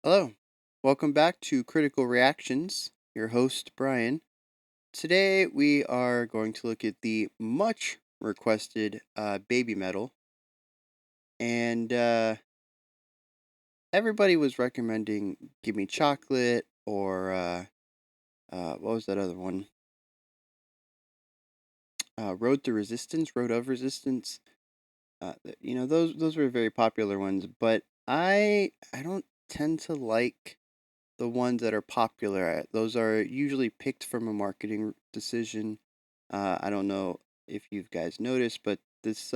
Hello, welcome back to Critical Reactions. Your host, Bryan. Today we are going to look at the much requested Babymetal, and everybody was recommending Give Me Chocolate or what was that other one? Road of Resistance. Those were very popular ones, but I don't tend to like the ones that are popular. Those are usually picked from a marketing decision. I don't know if you guys noticed, but this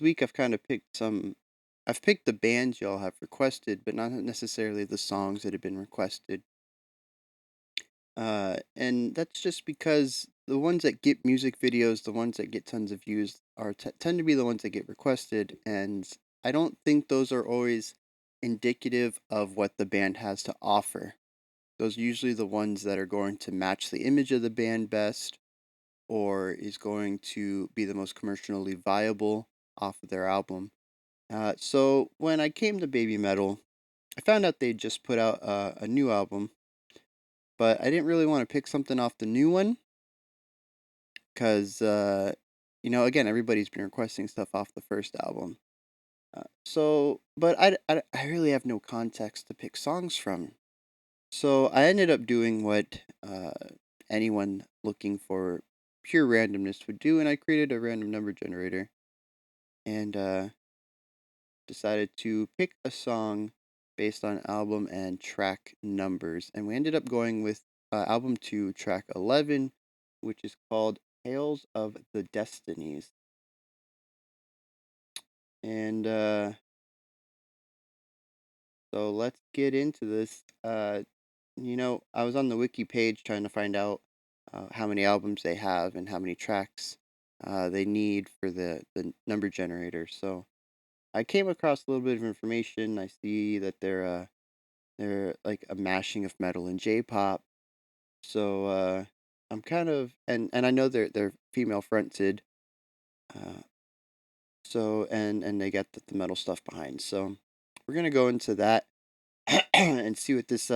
week I've kind of picked some. I've picked the bands y'all have requested, but not necessarily the songs that have been requested. And that's just because the ones that get music videos, the ones that get tons of views, tend to be the ones that get requested, and I don't think those are always indicative of what the band has to offer. Those are usually the ones that are going to match the image of the band best, or is going to be the most commercially viable off of their album. So when I came to Babymetal, I found out they just put out a new album, but I didn't really want to pick something off the new one because, again, everybody's been requesting stuff off the first album. But I really have no context to pick songs from. So I ended up doing what anyone looking for pure randomness would do, and I created a random number generator and decided to pick a song based on album and track numbers. And we ended up going with album 2, track 11, which is called Tales of the Destinies. And so let's get into this. I was on the wiki page trying to find out how many albums they have and how many tracks they need for the number generator. So I came across a little bit of information. I see that they're like a mashing of metal and J-pop. So I'm kind of and I know they're female fronted. Uh, and they got the metal stuff behind. So we're gonna go into that and see what this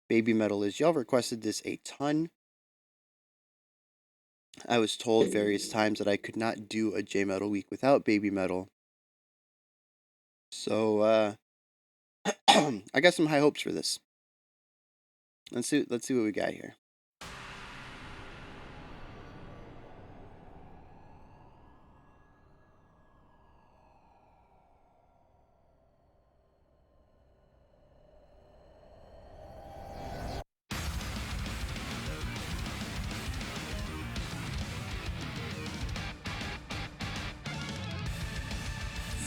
Babymetal is. Y'all requested this a ton. I was told various times that I could not do a J Metal week without Babymetal. So I got some high hopes for this. Let's see what we got here.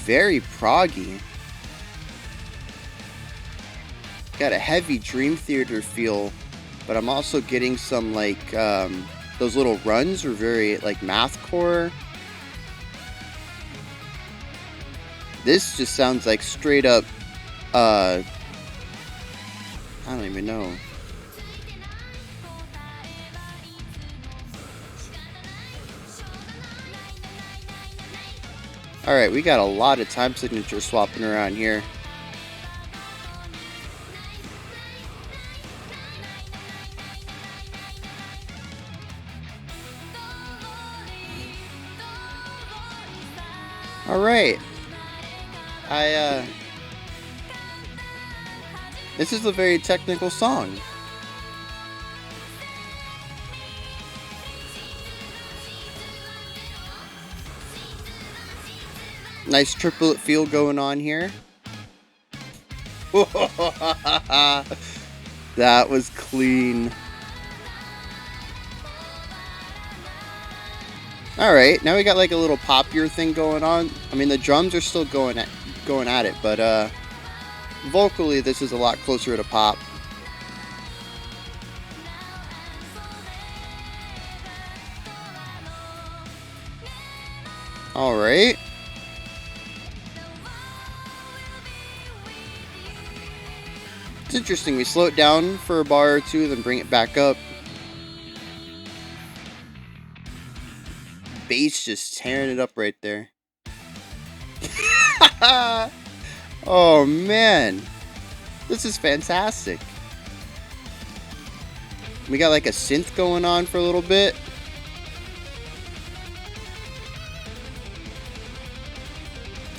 Very proggy. Got a heavy Dream Theater feel, but I'm also getting some like those little runs are very like mathcore. This just sounds like straight up I don't even know. Alright, we got a lot of time signature swapping around here. Alright. This is a very technical song. Nice triplet feel going on here. That was clean. Alright, now we got like a little poppier thing going on. I mean, the drums are still going at it, but vocally this is a lot closer to pop. Alright. It's interesting, we slow it down for a bar or two, then bring it back up. Bass just tearing it up right there. Oh man, this is fantastic. We got like a synth going on for a little bit.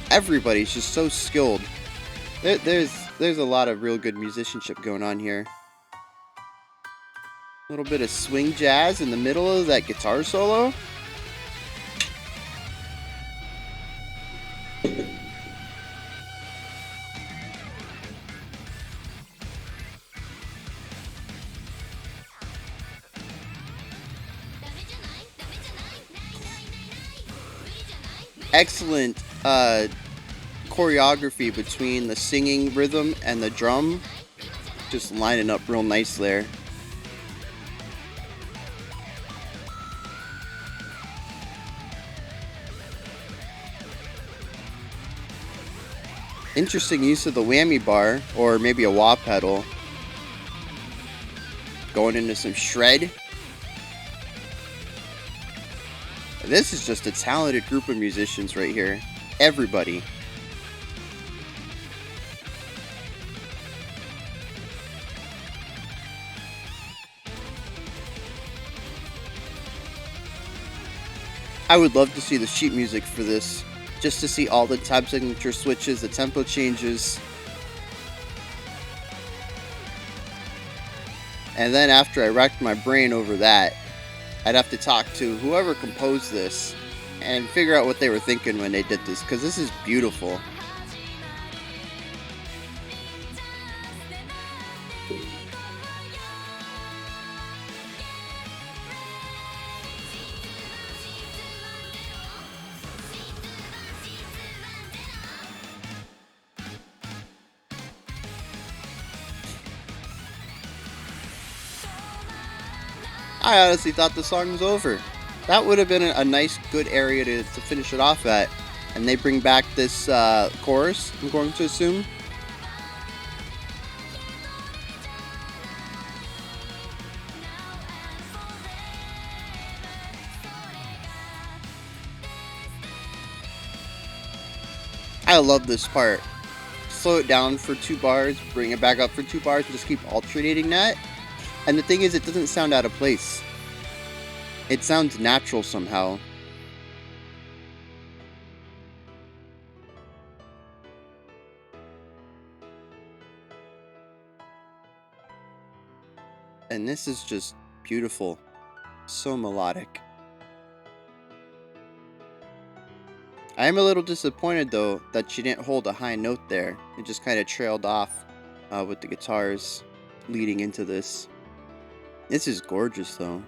Everybody's just so skilled. There's a lot of real good musicianship going on here. A little bit of swing jazz in the middle of that guitar solo. Excellent choreography between the singing rhythm and the drum, just lining up real nice there. Interesting use of the whammy bar, or maybe a wah pedal. Going into some shred. This is just a talented group of musicians right here. Everybody. I would love to see the sheet music for this, just to see all the tab signature switches, the tempo changes. And then after I racked my brain over that, I'd have to talk to whoever composed this and figure out what they were thinking when they did this, because this is beautiful. I honestly thought the song was over. That would have been a nice, good area to finish it off at. And they bring back this chorus, I'm going to assume. I love this part. Slow it down for 2 bars, bring it back up for 2 bars, and just keep alternating that. And the thing is, it doesn't sound out of place. It sounds natural somehow. And this is just beautiful. So melodic. I am a little disappointed though that she didn't hold a high note there. It just kind of trailed off with the guitars leading into this. This is gorgeous though.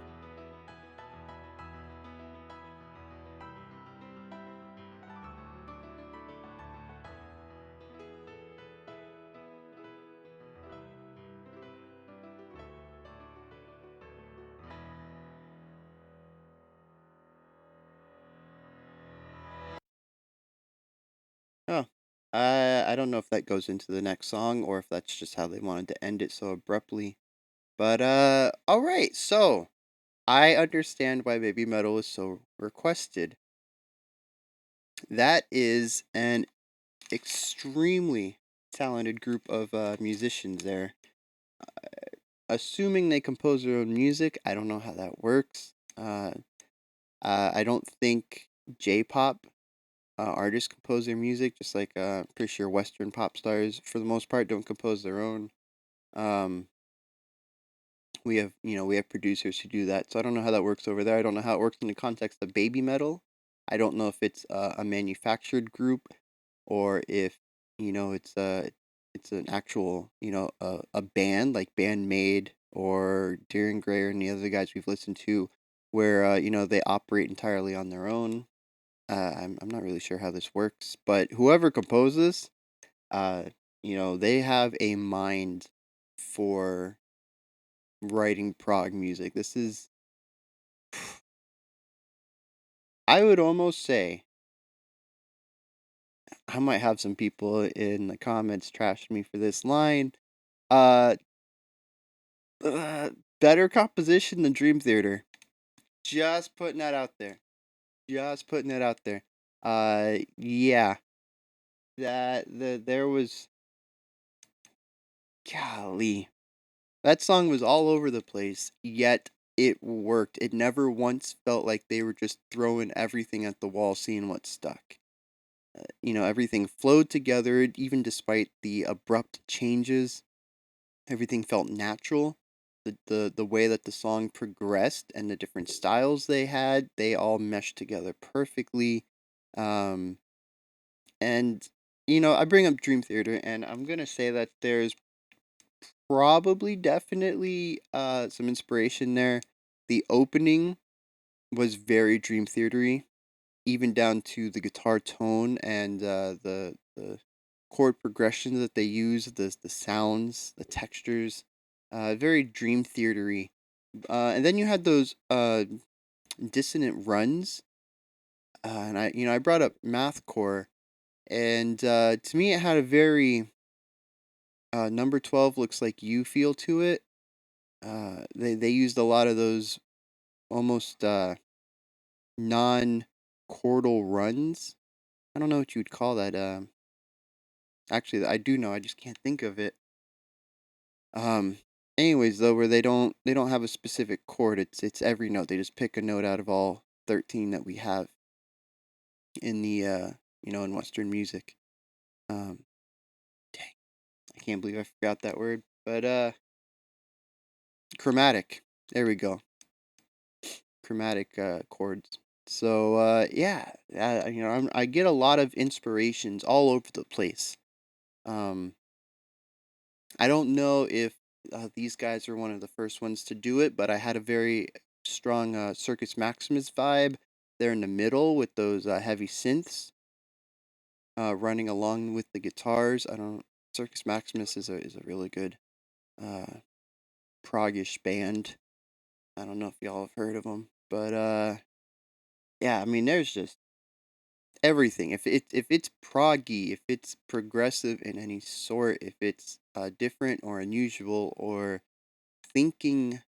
Oh, I don't know if that goes into the next song or if that's just how they wanted to end it so abruptly. But all right. So I understand why Babymetal is so requested. That is an extremely talented group of musicians there. Assuming they compose their own music, I don't know how that works. I don't think J-pop artists compose their music, just like I'm pretty sure Western pop stars, for the most part, don't compose their own. Um, we have producers who do that, so I don't know how that works over there. I don't know how it works in the context of Babymetal. I don't know if it's a manufactured group or if it's an actual a band like Bandmade or Deering Gray or any other guys we've listened to where they operate entirely on their own. I'm not really sure how this works, but whoever composes, uh, they have a mind for writing prog music. This is, I would almost say, I might have some people in the comments trash me for this line. Uh, better composition than Dream Theater. Just putting that out there. Just putting it out there. Yeah. that there was, golly, that song was all over the place, yet it worked. It never once felt like they were just throwing everything at the wall, seeing what stuck. Everything flowed together, even despite the abrupt changes. Everything felt natural. The way that the song progressed and the different styles they had, they all meshed together perfectly. Um, and I bring up Dream Theater, and I'm gonna say that there's probably definitely some inspiration there. The opening was very Dream Theatery, even down to the guitar tone and the chord progressions that they use, the sounds, the textures, very Dream Theatery. And then you had those dissonant runs, and I brought up Mathcore, and to me it had a very number 12 looks like you feel to it. They used a lot of those almost non chordal runs. I don't know what you would call that. Actually, I do know. I just can't think of it. Um. Anyways, though, where they don't have a specific chord. It's every note. They just pick a note out of all 13 that we have in the in Western music. Um. Dang, I can't believe I forgot that word. But chromatic. There we go. Chromatic chords. So yeah, I get a lot of inspirations all over the place. Um, I don't know if these guys are one of the first ones to do it, but I had a very strong Circus Maximus vibe there in the middle with those heavy synths running along with the guitars. I don't. Circus Maximus is a really good uh, proggish band. I don't know if y'all have heard of them, but yeah, I mean, there's just everything. If it's proggy, if it's progressive in any sort, if it's different or unusual or thinking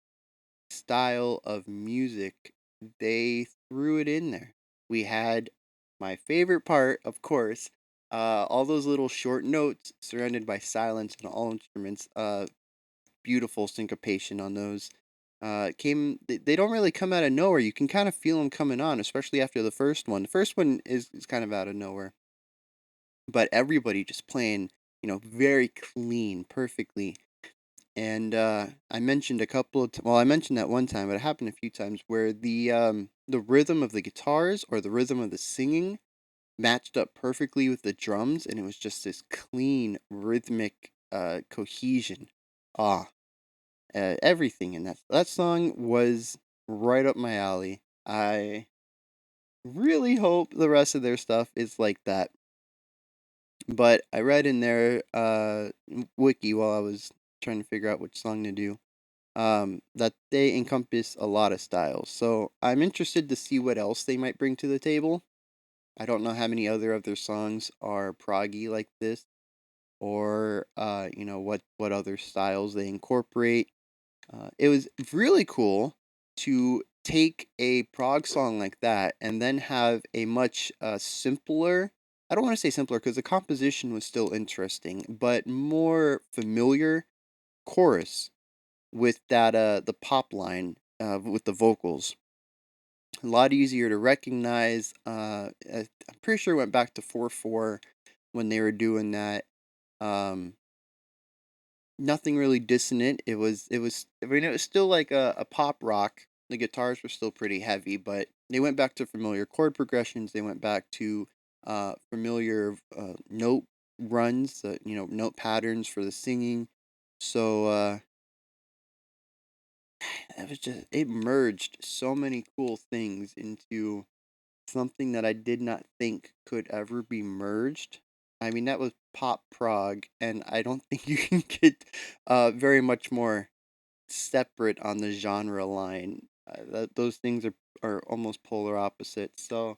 style of music, they threw it in there. We had my favorite part, of course, all those little short notes surrounded by silence and all instruments. Beautiful syncopation on those. They don't really come out of nowhere. You can kind of feel them coming on, especially after the first one. The first one is kind of out of nowhere, but everybody just playing, very clean, perfectly. And I mentioned a couple of well, I mentioned that one time, but it happened a few times where the rhythm of the guitars or the rhythm of the singing matched up perfectly with the drums, and it was just this clean rhythmic cohesion. Ah, everything in that song was right up my alley. I really hope the rest of their stuff is like that. But I read in their wiki while I was trying to figure out which song to do, that they encompass a lot of styles. So I'm interested to see what else they might bring to the table. I don't know how many other of their songs are proggy like this, or what other styles they incorporate. It was really cool to take a prog song like that and then have a much simpler. I don't want to say simpler because the composition was still interesting, but more familiar chorus with that the pop line with the vocals. A lot easier to recognize. I'm pretty sure it went back to 4/4 when they were doing that. Um, Nothing really dissonant. It was I mean it was still like a pop rock. The guitars were still pretty heavy, but they went back to familiar chord progressions. They went back to familiar note runs, note patterns for the singing. So it merged so many cool things into something that I did not think could ever be merged. I mean, that was pop prog, and I don't think you can get very much more separate on the genre line. Those things are almost polar opposites. So,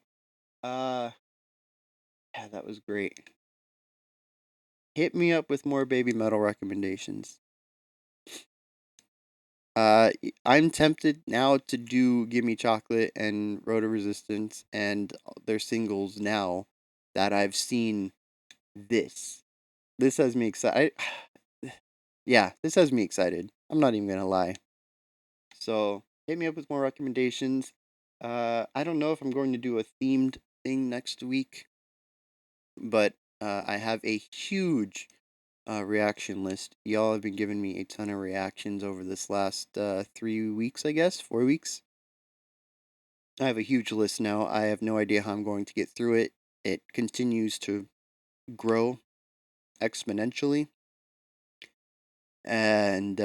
uh, yeah, that was great. Hit me up with more baby metal recommendations. I'm tempted now to do "Gimme Chocolate" and "Road to Resistance" and their singles now that I've seen this. This has me excited. Yeah, this has me excited. I'm not even gonna lie. So hit me up with more recommendations. I don't know if I'm going to do a themed thing next week, but I have a huge reaction list. Y'all have been giving me a ton of reactions over this last 3 weeks, I guess, 4 weeks. I have a huge list now. I have no idea how I'm going to get through it. It continues to grow exponentially, and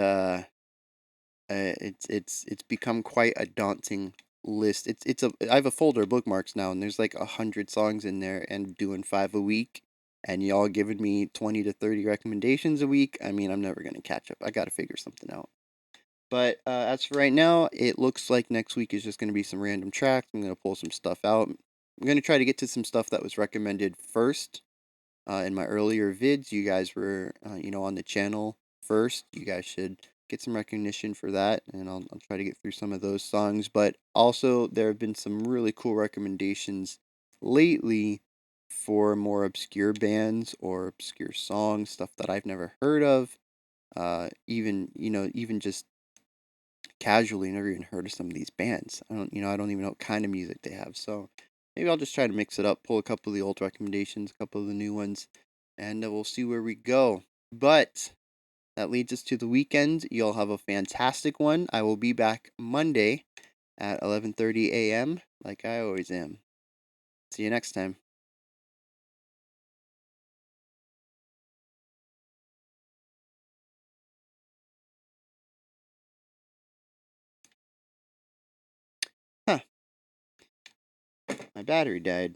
it's become quite a daunting list. I have a folder of bookmarks now, and there's like 100 songs in there, and doing 5 a week, and y'all giving me 20 to 30 recommendations a week. I mean, I'm never gonna catch up. I got to figure something out. But as for right now, it looks like next week is just gonna be some random tracks. I'm gonna pull some stuff out. I'm gonna try to get to some stuff that was recommended first in my earlier vids. You guys were, on the channel first. You guys should get some recognition for that, and I'll try to get through some of those songs. But also, there have been some really cool recommendations lately for more obscure bands or obscure songs, stuff that I've never heard of. Even just casually never even heard of some of these bands. I don't even know what kind of music they have. So maybe I'll just try to mix it up, pull a couple of the old recommendations, a couple of the new ones, and we'll see where we go. But that leads us to the weekend. You'll have a fantastic one. I will be back Monday at 11:30 a.m. like I always am. See you next time. Huh, my battery died.